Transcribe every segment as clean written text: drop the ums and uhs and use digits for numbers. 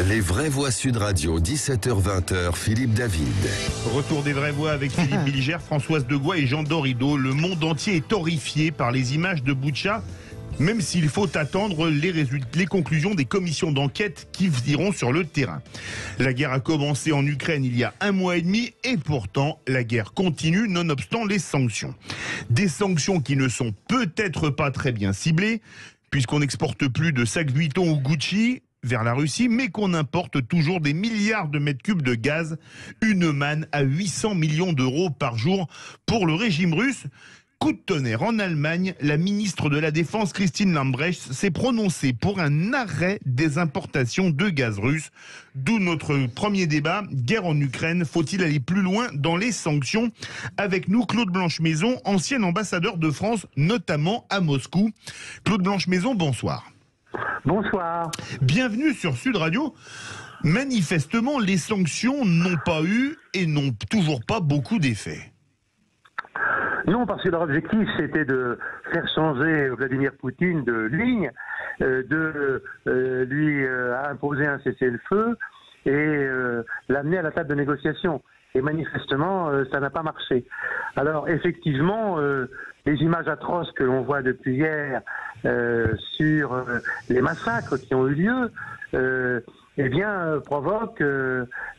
Les vraies voix Sud Radio, 17h-20h, Philippe David. Retour des vraies voix avec Philippe Billigère, Françoise Degois et Jean Dorido. Le monde entier est horrifié par les images de Boutcha, même s'il faut attendre les conclusions des commissions d'enquête qui iront sur le terrain. La guerre a commencé en Ukraine il y a 1 mois et demi et pourtant la guerre continue nonobstant les sanctions. Des sanctions qui ne sont peut-être pas très bien ciblées, puisqu'on n'exporte plus de sacs Vuitton ou Gucci vers la Russie, mais qu'on importe toujours des milliards de mètres cubes de gaz, une manne à 800 millions d'euros par jour pour le régime russe. Coup de tonnerre, en Allemagne, la ministre de la Défense, Christine Lambrecht, s'est prononcée pour un arrêt des importations de gaz russe. D'où notre premier débat, guerre en Ukraine, faut-il aller plus loin dans les sanctions? Avec nous, Claude Blanche-Maison, ancien ambassadeur de France, notamment à Moscou. Claude Blanche-Maison, bonsoir. Bonsoir. Bienvenue sur Sud Radio. Manifestement, les sanctions n'ont pas eu et n'ont toujours pas beaucoup d'effet. Non, parce que leur objectif, c'était de faire changer Vladimir Poutine de ligne, de lui imposer un cessez-le-feu et l'amener à la table de négociation. Et manifestement, ça n'a pas marché. Alors, effectivement, les images atroces que l'on voit depuis hier sur les massacres qui ont eu lieu, provoquent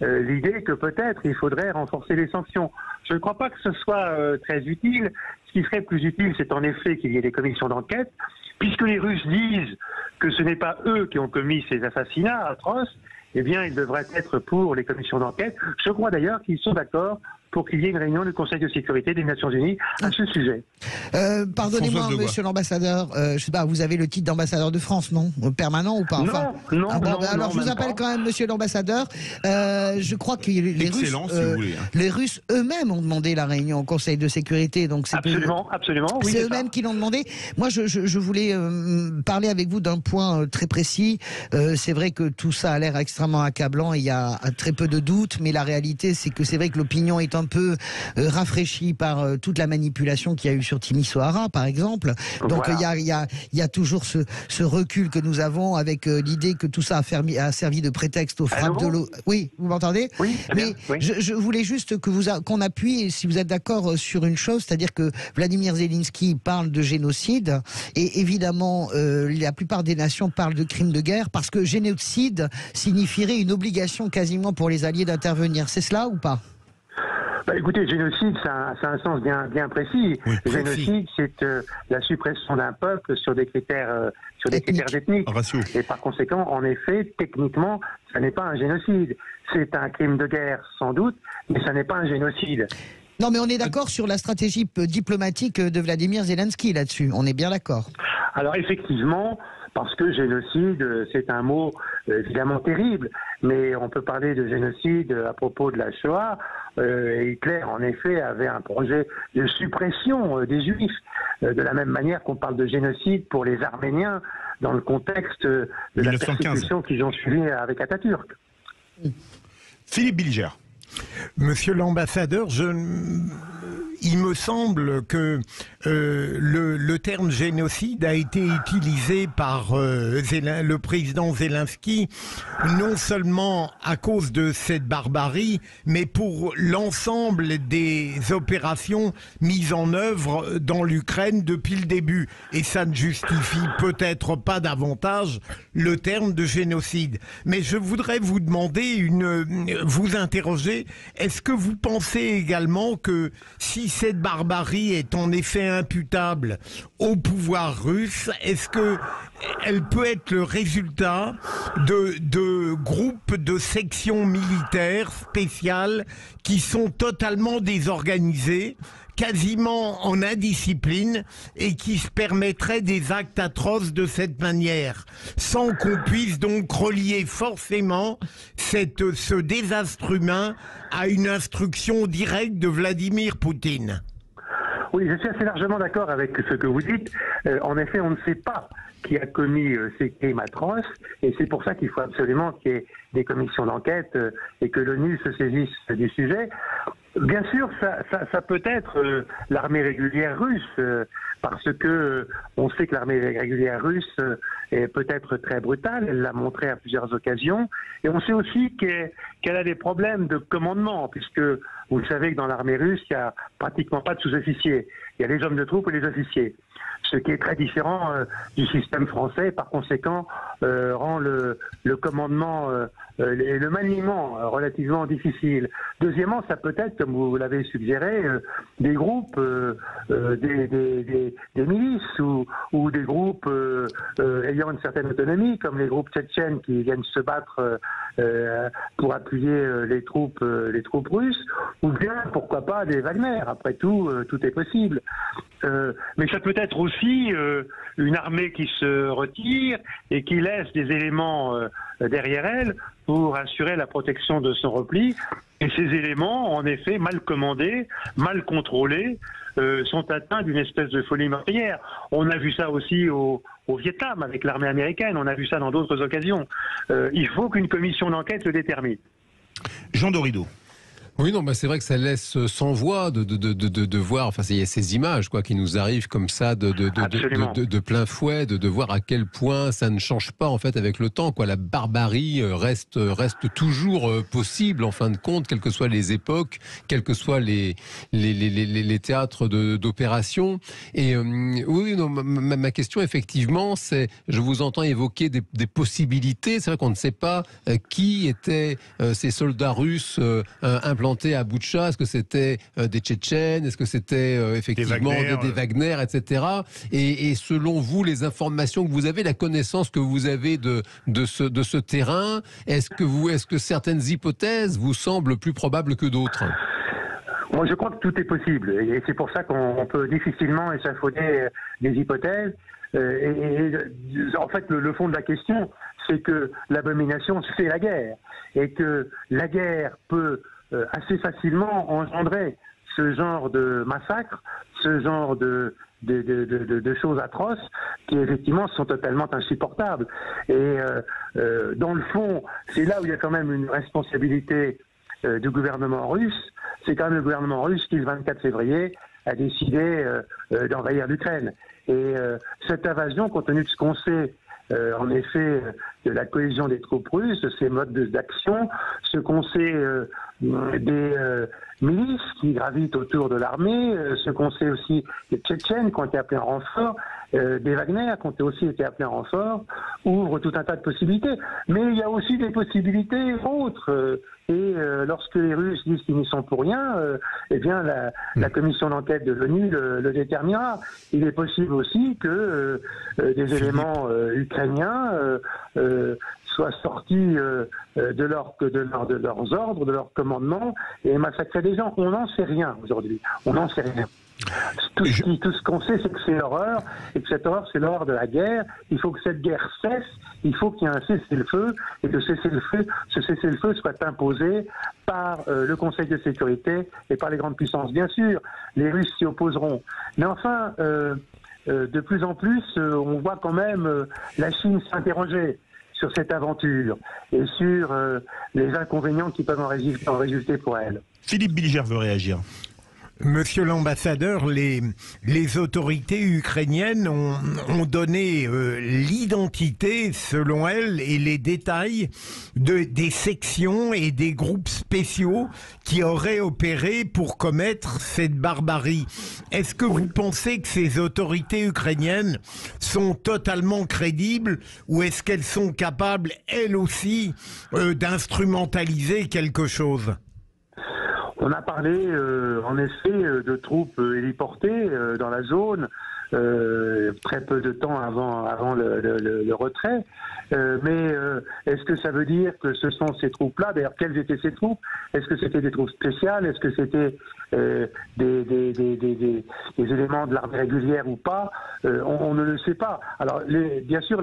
l'idée que peut-être il faudrait renforcer les sanctions. Je ne crois pas que ce soit très utile. Ce qui serait plus utile, c'est en effet qu'il y ait des commissions d'enquête, puisque les Russes disent que ce n'est pas eux qui ont commis ces assassinats atroces. Eh bien, ils devraient être pour les commissions d'enquête. Je crois d'ailleurs qu'ils sont d'accord pour qu'il y ait une réunion du Conseil de sécurité des Nations Unies à ce sujet. Pardonnez-moi, monsieur l'ambassadeur, je sais pas, vous avez le titre d'ambassadeur de France, non? Permanent ou pas? Enfin, non, alors je vous appelle quand même monsieur l'ambassadeur. Je crois que les Russes eux-mêmes ont demandé la réunion au Conseil de sécurité. Donc c'est absolument, oui. C'est eux-mêmes qui l'ont demandé. Moi, je voulais parler avec vous d'un point très précis. C'est vrai que tout ça a l'air extrêmement accablant et il y a très peu de doutes, mais la réalité, c'est que c'est vrai que l'opinion est un peu rafraîchie par toute la manipulation qu'il y a eu sur Timisoara, par exemple. Donc voilà. il y a toujours ce recul que nous avons avec l'idée que tout ça a servi de prétexte aux frappes de l'eau. Oui, vous m'entendez? Oui. Mais oui. Je voulais juste qu'on appuie, si vous êtes d'accord, sur une chose, c'est-à-dire que Vladimir Zelensky parle de génocide et évidemment la plupart des nations parlent de crimes de guerre parce que génocide signifierait une obligation quasiment pour les alliés d'intervenir. C'est cela ou pas? Écoutez, génocide, ça a un sens bien précis. Oui, génocide, c'est la suppression d'un peuple sur des critères ethniques. Et par conséquent, en effet, techniquement, ça n'est pas un génocide. C'est un crime de guerre, sans doute, mais ça n'est pas un génocide. Non, mais on est d'accord sur la stratégie diplomatique de Vladimir Zelensky là-dessus. On est bien d'accord. Alors effectivement, parce que génocide, c'est un mot évidemment terrible, mais on peut parler de génocide à propos de la Shoah. Hitler, en effet, avait un projet de suppression des Juifs, de la même manière qu'on parle de génocide pour les Arméniens dans le contexte de 1915. La persécution qu'ils ont suivie avec Atatürk. Philippe Billigère. Monsieur l'ambassadeur, il me semble que le terme génocide a été utilisé par le président Zelensky non seulement à cause de cette barbarie, mais pour l'ensemble des opérations mises en œuvre dans l'Ukraine depuis le début. Et ça ne justifie peut-être pas davantage le terme de génocide. Mais je voudrais vous demander, vous interroger, est-ce que vous pensez également que si cette barbarie est en effet imputable au pouvoir russe, est-ce que elle peut être le résultat de groupes de sections militaires spéciales qui sont totalement désorganisées, quasiment en indiscipline et qui se permettraient des actes atroces de cette manière, sans qu'on puisse donc relier forcément ce désastre humain à une instruction directe de Vladimir Poutine? Oui, je suis assez largement d'accord avec ce que vous dites. En effet, on ne sait pas qui a commis ces crimes atroces, et c'est pour ça qu'il faut absolument qu'il y ait des commissions d'enquête et que l'ONU se saisisse du sujet. Bien sûr, ça peut être l'armée régulière russe, parce que on sait que l'armée régulière russe est peut-être très brutale, elle l'a montré à plusieurs occasions, et on sait aussi qu'elle a des problèmes de commandement, puisque vous le savez que dans l'armée russe, il n'y a pratiquement pas de sous-officiers, il y a les hommes de troupe et les officiers, ce qui est très différent du système français, par conséquent rend le commandement et le maniement relativement difficile. Deuxièmement, ça peut être, comme vous l'avez suggéré, des groupes, des milices ou des groupes ayant une certaine autonomie, comme les groupes tchétchènes qui viennent se battre pour appuyer les troupes russes, ou bien, pourquoi pas, des Wagner. Après tout, tout est possible. Mais ça peut être aussi une armée qui se retire et qui laisse des éléments derrière elle pour assurer la protection de son repli. Et ces éléments, en effet, mal commandés, mal contrôlés, sont atteints d'une espèce de folie meurtrière. On a vu ça aussi au Vietnam avec l'armée américaine, on a vu ça dans d'autres occasions. Il faut qu'une commission d'enquête le détermine. Jean Dorido. Oui, non, bah c'est vrai que ça laisse sans voix de voir, enfin, il y a ces images, quoi, qui nous arrivent comme ça de plein fouet, de voir à quel point ça ne change pas, en fait, avec le temps, quoi. La barbarie reste toujours possible, en fin de compte, quelles que soient les époques, quels que soient les théâtres d'opération. Et, oui, non, ma question, effectivement, c'est, je vous entends évoquer des possibilités. C'est vrai qu'on ne sait pas qui étaient ces soldats russes implantés à Boutcha. Est-ce que c'était des Tchétchènes? Est-ce que c'était effectivement des Wagner, etc. Et selon vous, les informations que vous avez, la connaissance que vous avez de ce terrain, est-ce que certaines hypothèses vous semblent plus probables que d'autres? Moi, je crois que tout est possible. Et c'est pour ça qu'on peut difficilement échafauder des hypothèses. En fait, le fond de la question, c'est que l'abomination, c'est la guerre. Et que la guerre peut assez facilement engendrer ce genre de massacre, ce genre de choses atroces qui effectivement sont totalement insupportables. Et dans le fond, c'est là où il y a quand même une responsabilité du gouvernement russe. C'est quand même le gouvernement russe qui, le 24 février, a décidé d'envahir l'Ukraine. Et cette invasion, compte tenu de ce qu'on sait, en effet, de la cohésion des troupes russes, de ces modes d'action, ce qu'on sait des milices qui gravitent autour de l'armée, ce qu'on sait aussi des Tchétchènes qui ont été appelés en renfort, des Wagner qui ont aussi été appelés en renfort, ouvre tout un tas de possibilités. Mais il y a aussi des possibilités autres. Et lorsque les Russes disent qu'ils n'y sont pour rien, eh bien la commission d'enquête de l'ONU le déterminera. Il est possible aussi que des éléments ukrainiens soient sortis de leurs ordres, de leur commandement, et massacrer des gens. On n'en sait rien aujourd'hui. On n'en sait rien. Tout ce qu'on sait, c'est que c'est l'horreur, et que cette horreur, c'est l'horreur de la guerre. Il faut que cette guerre cesse, il faut qu'il y ait un cessez-le-feu, et que ce cessez-le-feu soit imposé par le Conseil de sécurité et par les grandes puissances. Bien sûr, les Russes s'y opposeront. Mais enfin, de plus en plus, on voit quand même la Chine s'interroger sur cette aventure et sur les inconvénients qui peuvent en résulter pour elle. Philippe Bilger veut réagir. Monsieur l'ambassadeur, les autorités ukrainiennes ont donné l'identité, selon elles, et les détails des sections et des groupes spéciaux qui auraient opéré pour commettre cette barbarie. Est-ce que vous pensez que ces autorités ukrainiennes sont totalement crédibles, ou est-ce qu'elles sont capables, elles aussi, d'instrumentaliser quelque chose ? On a parlé, en effet, de troupes héliportées dans la zone, très peu de temps avant le retrait. Mais est-ce que ça veut dire que ce sont ces troupes-là? D'ailleurs, quelles étaient ces troupes? Est-ce que c'était des troupes spéciales? Est-ce que c'était des éléments de l'armée régulière ou pas? On ne le sait pas. Alors, bien sûr,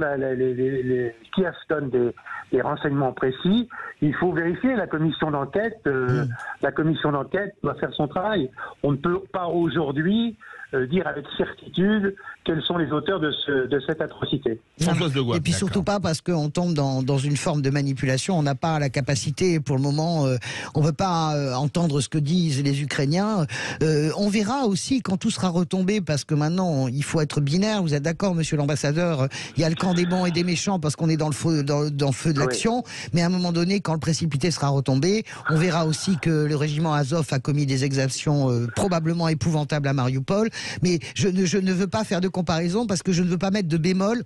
Kiev donne des renseignements précis il faut vérifier. La commission d'enquête doit faire son travail. On ne peut pas aujourd'hui dire avec certitude quels sont les auteurs de cette atrocité. Françoise de Gois. Et puis surtout pas parce qu'on tombe dans une forme de manipulation. On n'a pas la capacité, pour le moment, on ne veut pas entendre ce que disent les Ukrainiens. On verra aussi quand tout sera retombé, parce que maintenant, il faut être binaire. Vous êtes d'accord, monsieur l'ambassadeur? Il y a le camp des bons et des méchants parce qu'on est dans le feu de l'action. Oui. Mais à un moment donné, quand le précipité sera retombé, on verra aussi que le régiment Azov a commis des exactions probablement épouvantables à Mariupol. Mais je ne veux pas faire de comparaison parce que je ne veux pas mettre de bémol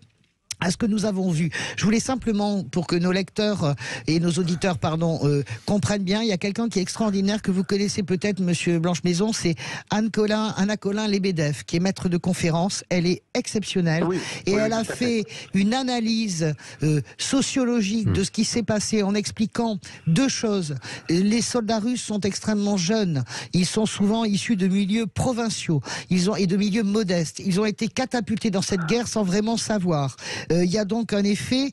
à ce que nous avons vu. Je voulais simplement, pour que nos lecteurs et nos auditeurs, comprennent bien, il y a quelqu'un qui est extraordinaire, que vous connaissez peut-être, monsieur Blanche-Maison, c'est Anna Colin-Lebedev, qui est maître de conférence. Elle est exceptionnelle. Oui, et elle a fait une analyse sociologique de ce qui s'est passé en expliquant deux choses. Les soldats russes sont extrêmement jeunes. Ils sont souvent issus de milieux provinciaux. Et de milieux modestes. Ils ont été catapultés dans cette guerre sans vraiment savoir. Il y a donc un effet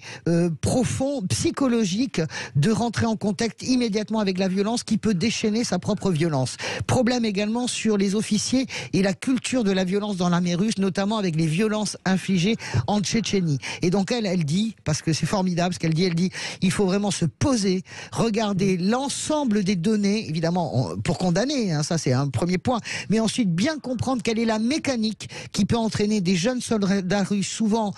profond, psychologique, de rentrer en contact immédiatement avec la violence qui peut déchaîner sa propre violence. Problème également sur les officiers et la culture de la violence dans l'armée russe, notamment avec les violences infligées en Tchétchénie. Et donc elle dit, parce que c'est formidable ce qu'elle dit, il faut vraiment se poser, regarder l'ensemble des données, évidemment pour condamner, ça c'est un premier point, mais ensuite bien comprendre quelle est la mécanique qui peut entraîner des jeunes soldats russes, souvent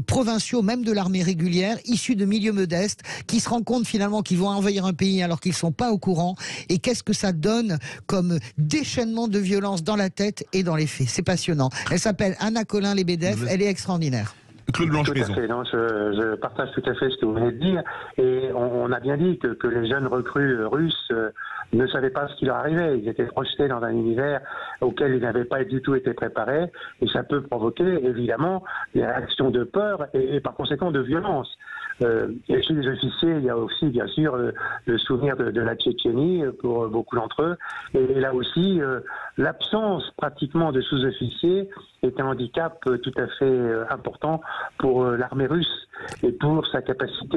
provinciaux, même de l'armée régulière, issus de milieux modestes, qui se rendent compte finalement qu'ils vont envahir un pays alors qu'ils ne sont pas au courant. Et qu'est-ce que ça donne comme déchaînement de violence dans la tête et dans les faits. C'est passionnant. Elle s'appelle Anna Colin-Lebedev, elle est extraordinaire. Claude Blanche-Maison. Je partage tout à fait ce que vous venez de dire. Et on a bien dit que les jeunes recrues russes ne savaient pas ce qui leur arrivait. Ils étaient projetés dans un univers auquel ils n'avaient pas du tout été préparés. Et ça peut provoquer, évidemment, des réactions de peur et par conséquent de violence. Et chez les officiers, il y a aussi, bien sûr, le souvenir de la Tchétchénie pour beaucoup d'entre eux. Et là aussi, l'absence pratiquement de sous-officiers est un handicap tout à fait important pour l'armée russe et pour sa capacité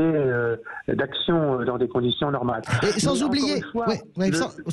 d'action dans des conditions normales. Et sans oublier,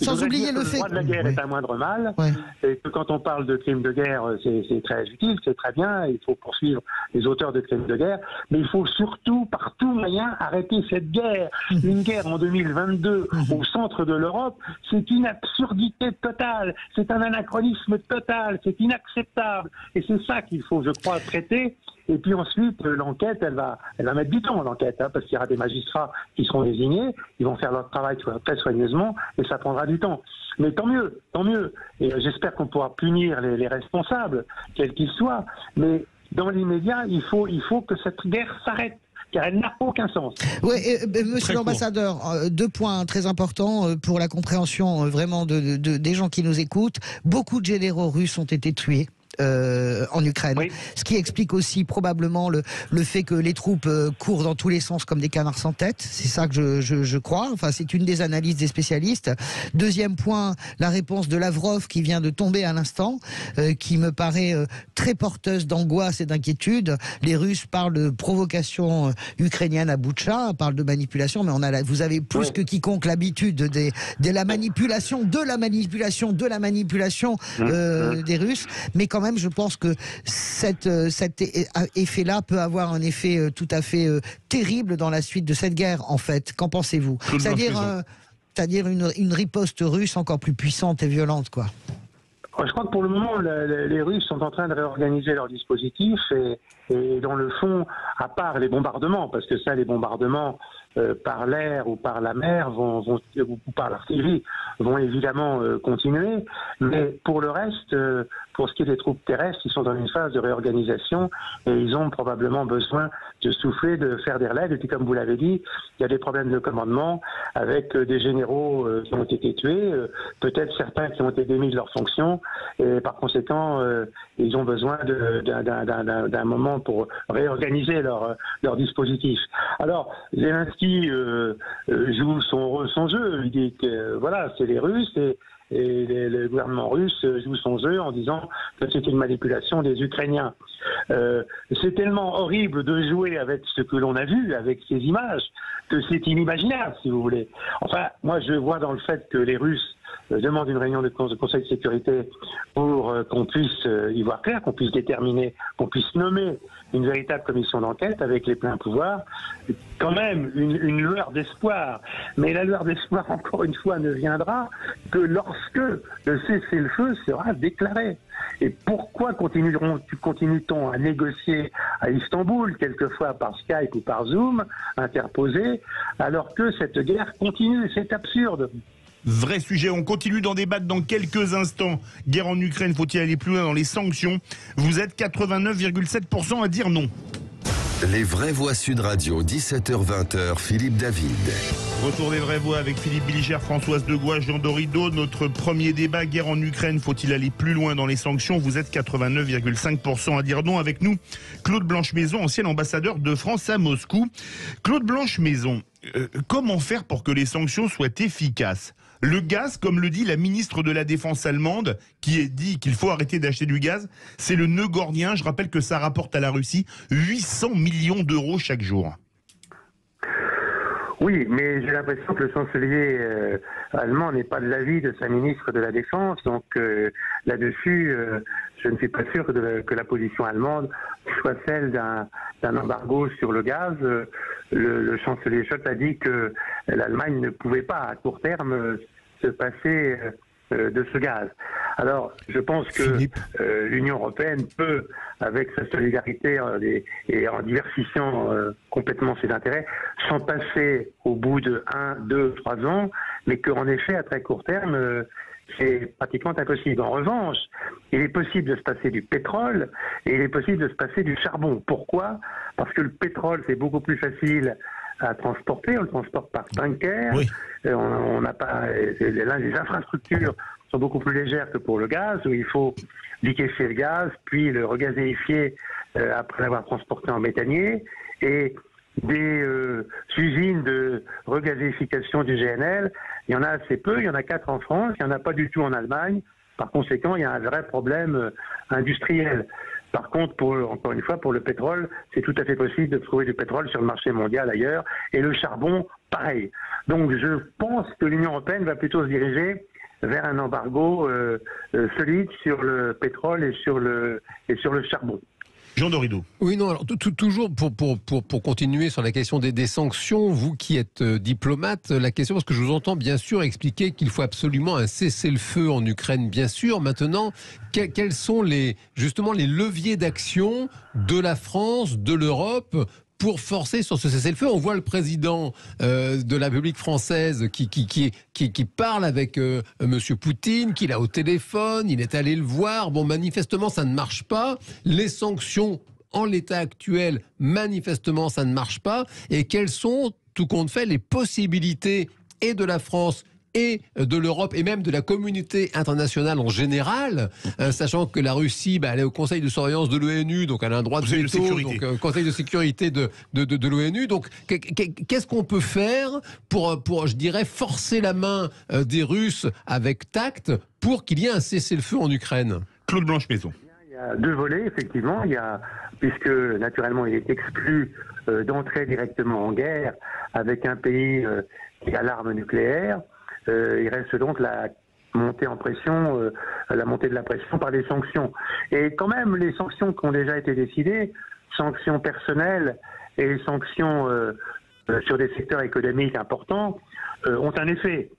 sans oublier le fait... Le droit de la guerre est un moindre mal, et que quand on parle de crimes de guerre, c'est très utile, c'est très bien, il faut poursuivre les auteurs de crimes de guerre, mais il faut surtout, par tout moyen, arrêter cette guerre. Une guerre en 2022 au centre de l'Europe, c'est une absurdité totale, c'est un anachronisme total, c'est inacceptable, et c'est ça qu'il faut, je crois, traiter. Et puis ensuite, l'enquête, elle va mettre du temps, l'enquête, parce qu'il y aura des magistrats qui seront désignés, ils vont faire leur travail très soigneusement, et ça prendra du temps. Mais tant mieux. Et j'espère qu'on pourra punir les responsables, quels qu'ils soient. Mais dans l'immédiat, il faut que cette guerre s'arrête, car elle n'a aucun sens. Oui, monsieur l'ambassadeur, deux points très importants pour la compréhension vraiment des gens qui nous écoutent. Beaucoup de généraux russes ont été tués en Ukraine, ce qui explique aussi probablement le fait que les troupes courent dans tous les sens comme des canards sans tête. C'est ça que je crois, enfin c'est une des analyses des spécialistes. Deuxième point, la réponse de Lavrov qui vient de tomber à l'instant, qui me paraît très porteuse d'angoisse et d'inquiétude. Les Russes parlent de provocation ukrainienne à Boutcha, parlent de manipulation, mais vous avez plus que quiconque l'habitude de la manipulation, des Russes, mais quand même je pense que cet effet-là peut avoir un effet tout à fait terrible dans la suite de cette guerre, en fait. Qu'en pensez-vous? C'est-à-dire une riposte russe encore plus puissante et violente, quoi. Je crois que pour le moment, les Russes sont en train de réorganiser leur dispositif et dans le fond, à part les bombardements, parce que ça, les bombardements par l'air ou par la mer ou par l'artillerie vont évidemment continuer, mais pour le reste, pour ce qui est des troupes terrestres, ils sont dans une phase de réorganisation et ils ont probablement besoin de souffler, de faire des relèves. Et puis comme vous l'avez dit, il y a des problèmes de commandement avec des généraux qui ont été tués, peut-être certains qui ont été démis de leurs fonctions, et par conséquent, ils ont besoin d'un moment pour réorganiser leur dispositif. Alors, Zelensky joue son jeu, il dit que voilà, c'est les Russes, et le gouvernement russe joue son jeu en disant que c'est une manipulation des Ukrainiens. C'est tellement horrible de jouer avec ce que l'on a vu, avec ces images, que c'est inimaginable, si vous voulez. Enfin, moi, je vois dans le fait que les Russes demandent une réunion de Conseil de sécurité pour qu'on puisse y voir clair, qu'on puisse déterminer, qu'on puisse nommer une véritable commission d'enquête avec les pleins pouvoirs, quand même une lueur d'espoir. Mais la lueur d'espoir, encore une fois, ne viendra que lorsque le cessez-le-feu sera déclaré. Et pourquoi continue-t-on à négocier à Istanbul, quelquefois par Skype ou par Zoom, interposé, alors que cette guerre continue? C'est absurde. Vrai sujet, on continue d'en débattre dans quelques instants. Guerre en Ukraine, faut-il aller plus loin dans les sanctions? Vous êtes 89,7% à dire non. Les vraies voix Sud Radio, 17h-20h, Philippe David. Retour des vraies voix avec Philippe Billiger, Françoise Degois, Jean Dorido. Notre premier débat, guerre en Ukraine, faut-il aller plus loin dans les sanctions? Vous êtes 89,5% à dire non. Avec nous, Claude Blanche-Maison, ancien ambassadeur de France à Moscou. Claude Blanche-Maison, comment faire pour que les sanctions soient efficaces? Le gaz, comme le dit la ministre de la Défense allemande, qui a dit qu'il faut arrêter d'acheter du gaz, c'est le nœud gordien. Je rappelle que ça rapporte à la Russie 800 millions d'euros chaque jour. Oui, mais j'ai l'impression que le chancelier allemand n'est pas de l'avis de sa ministre de la Défense. Donc là-dessus, je ne suis pas sûr que la position allemande soit celle d'un embargo sur le gaz. Le chancelier Scholz a dit que l'Allemagne ne pouvait pas à court terme se passer de ce gaz. Alors, je pense que l'Union européenne peut, avec sa solidarité et en diversifiant complètement ses intérêts, s'en passer au bout de 1, 2, 3 ans, mais qu'en effet, à très court terme, c'est pratiquement impossible. En revanche, il est possible de se passer du pétrole et il est possible de se passer du charbon. Pourquoi? Parce que le pétrole, c'est beaucoup plus facile à transporter, on le transporte par tanker. Oui. On n'a pas, là, les infrastructures sont beaucoup plus légères que pour le gaz, où il faut liquéfier le gaz, puis le regazéifier après l'avoir transporté en méthanier. Et des usines de regazéification du GNL, il y en a assez peu, il y en a 4 en France, il n'y en a pas du tout en Allemagne. Par conséquent, il y a un vrai problème industriel. Par contre, encore une fois, pour le pétrole, c'est tout à fait possible de trouver du pétrole sur le marché mondial ailleurs. Et le charbon, pareil. Donc je pense que l'Union européenne va plutôt se diriger vers un embargo solide sur le pétrole et sur le charbon. Jean Dorido. Oui, non, alors toujours pour continuer sur la question des sanctions, vous qui êtes diplomate, la question, parce que je vous entends bien sûr expliquer qu'il faut absolument un cessez-le-feu en Ukraine, bien sûr. Maintenant, quels sont justement les leviers d'action de la France, de l'Europe, pour forcer sur ce cessez-le-feu? On voit le président de la République française qui parle avec Monsieur Poutine, qu'il a au téléphone, il est allé le voir. Bon, manifestement, ça ne marche pas. Les sanctions, en l'état actuel, manifestement, ça ne marche pas. Et quelles sont, tout compte fait, les possibilités et de la France et de l'Europe et même de la communauté internationale en général, sachant que la Russie, elle est au Conseil de surveillance de l'ONU, donc elle a un droit de veto, donc Conseil de sécurité de l'ONU. Donc qu'est-ce qu'on peut faire pour, je dirais, forcer la main des Russes avec tact pour qu'il y ait un cessez-le-feu en Ukraine? Claude Blanche-Maison. Il y a 2 volets, effectivement. Puisque naturellement il est exclu d'entrer directement en guerre avec un pays qui a l'arme nucléaire. Il reste donc la montée en pression, la montée de la pression par les sanctions. Et quand même, les sanctions qui ont déjà été décidées, sanctions personnelles et sanctions sur des secteurs économiques importants, ont un effet.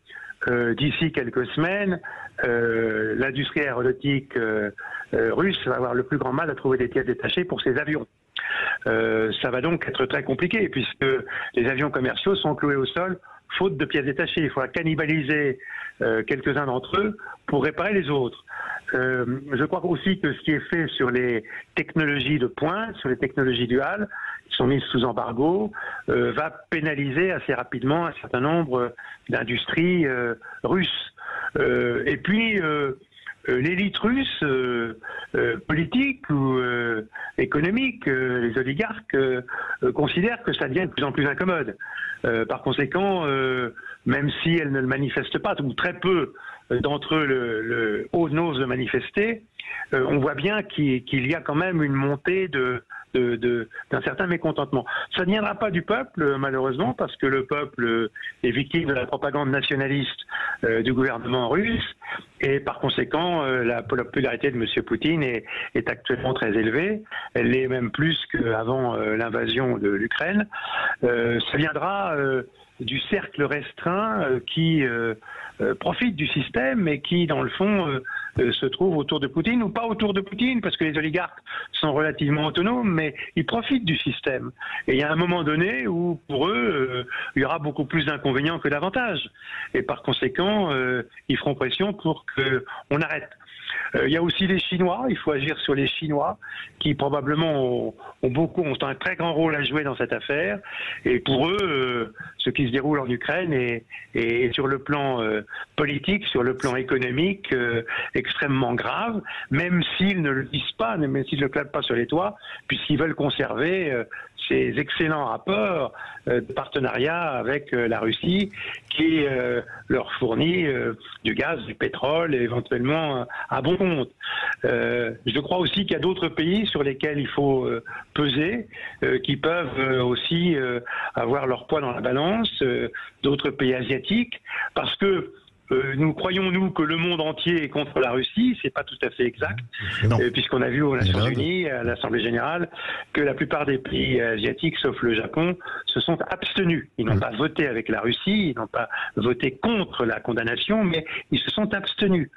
D'ici quelques semaines, l'industrie aéronautique russe va avoir le plus grand mal à trouver des pièces détachées pour ses avions. Ça va donc être très compliqué puisque les avions commerciaux sont cloués au sol faute de pièces détachées. Il faudra cannibaliser quelques-uns d'entre eux pour réparer les autres. Je crois aussi que ce qui est fait sur les technologies de pointe, sur les technologies duales, qui sont mises sous embargo, va pénaliser assez rapidement un certain nombre d'industries russes. Et puis, l'élite russe, politique ou économique, les oligarques, considèrent que ça devient de plus en plus incommode. Par conséquent, même si elles ne le manifestent pas, ou très peu d'entre eux n'osent le manifester, on voit bien qu'il y a quand même une montée d'un certain mécontentement. Ça ne viendra pas du peuple, malheureusement, parce que le peuple est victime de la propagande nationaliste du gouvernement russe, et par conséquent, la popularité de M. Poutine est actuellement très élevée. Elle l'est même plus qu'avant l'invasion de l'Ukraine. Ça viendra du cercle restreint qui profite du système et qui, dans le fond, se trouve autour de Poutine, ou pas autour de Poutine, parce que les oligarques sont relativement autonomes, mais ils profitent du système. Et il y a un moment donné où, pour eux, il y aura beaucoup plus d'inconvénients que d'avantages. Et par conséquent, ils feront pression pour qu'on arrête. Il y a aussi les Chinois, il faut agir sur les Chinois, qui probablement ont un très grand rôle à jouer dans cette affaire. Et pour eux, ce qui se déroule en Ukraine est sur le plan politique, sur le plan économique, extrêmement grave, même s'ils ne le disent pas, même s'ils ne le clapent pas sur les toits, puisqu'ils veulent conserver ces excellents rapports de partenariat avec la Russie, qui leur fournit du gaz, du pétrole, et éventuellement à bon compte. Je crois aussi qu'il y a d'autres pays sur lesquels il faut peser, qui peuvent aussi avoir leur poids dans la balance, d'autres pays asiatiques, parce que nous croyons, nous, que le monde entier est contre la Russie. C'est pas tout à fait exact, puisqu'on a vu aux Nations Unies, à l'Assemblée Générale, que la plupart des pays asiatiques, sauf le Japon, se sont abstenus. Ils n'ont pas voté avec la Russie, ils n'ont pas voté contre la condamnation, mais ils se sont abstenus.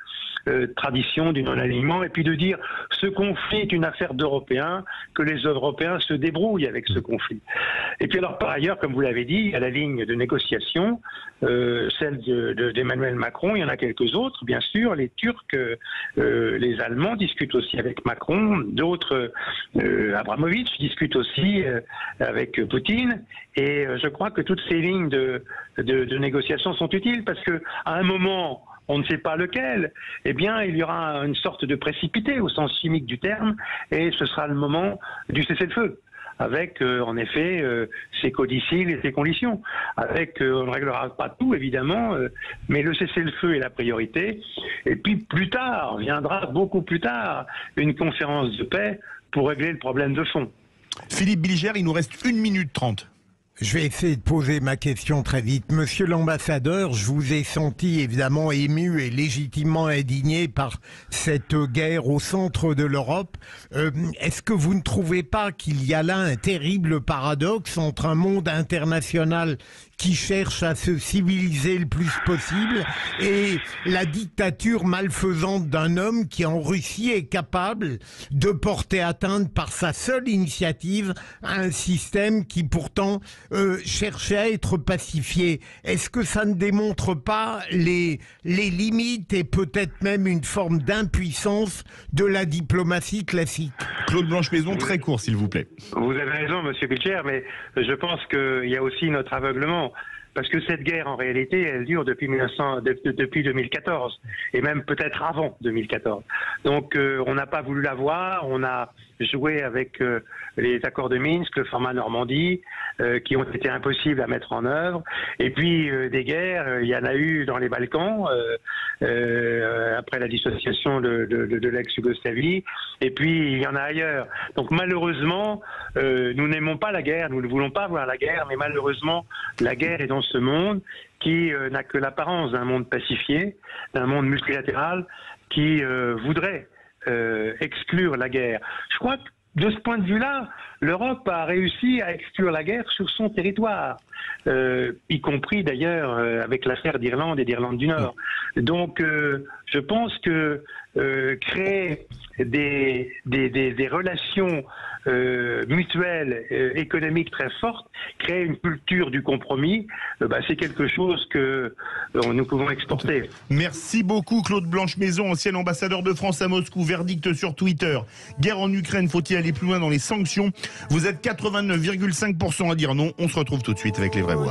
Tradition du non-alignement, et puis de dire ce conflit est une affaire d'Européens, que les Européens se débrouillent avec ce conflit. Et puis alors, par ailleurs, comme vous l'avez dit, il y a la ligne de négociation, celle d'Emmanuel Macron, il y en a quelques autres, bien sûr, les Turcs, les Allemands discutent aussi avec Macron, d'autres, Abramovich discute aussi avec Poutine, et je crois que toutes ces lignes de négociation sont utiles, parce que à un moment, on ne sait pas lequel, eh bien, il y aura une sorte de précipité au sens chimique du terme, et ce sera le moment du cessez-le-feu, avec, en effet, ses codicilles et ses conditions. Avec, on ne réglera pas tout, évidemment, mais le cessez-le-feu est la priorité. Et puis, plus tard, viendra beaucoup plus tard, une conférence de paix pour régler le problème de fond. Philippe Bilger, il nous reste 1 minute 30. Je vais essayer de poser ma question très vite. Monsieur l'ambassadeur, je vous ai senti évidemment ému et légitimement indigné par cette guerre au centre de l'Europe. Est-ce que vous ne trouvez pas qu'il y a là un terrible paradoxe entre un monde international qui cherche à se civiliser le plus possible et la dictature malfaisante d'un homme qui en Russie est capable de porter atteinte par sa seule initiative à un système qui pourtant cherchait à être pacifié? Est-ce que ça ne démontre pas les limites et peut-être même une forme d'impuissance de la diplomatie classique? Claude Blanche-Maison, très court s'il vous plaît. Vous avez raison, monsieur Bilger, mais je pense qu'il y a aussi notre aveuglement. Parce que cette guerre, en réalité, elle dure depuis 2014, et même peut-être avant 2014. Donc, on n'a pas voulu la voir, on a joué avec les accords de Minsk, le format Normandie, qui ont été impossibles à mettre en œuvre. Et puis, des guerres, il y en a eu dans les Balkans, après la dissociation de l'ex-Yougoslavie, et puis il y en a ailleurs. Donc, malheureusement, nous n'aimons pas la guerre, nous ne voulons pas voir la guerre, mais malheureusement, la guerre est dans ce monde qui n'a que l'apparence d'un monde pacifié, d'un monde multilatéral qui voudrait exclure la guerre. Je crois que de ce point de vue-là, l'Europe a réussi à exclure la guerre sur son territoire, y compris d'ailleurs avec l'affaire d'Irlande et d'Irlande du Nord. Donc je pense que créer des relations mutuelles, économiques très fortes, créer une culture du compromis, c'est quelque chose que nous pouvons exporter. Merci beaucoup Claude Blanche-Maison, ancien ambassadeur de France à Moscou. Verdict sur Twitter. Guerre en Ukraine, faut-il aller plus loin dans les sanctions? Vous êtes 89,5% à dire non. On se retrouve tout de suite avec les vraies voix.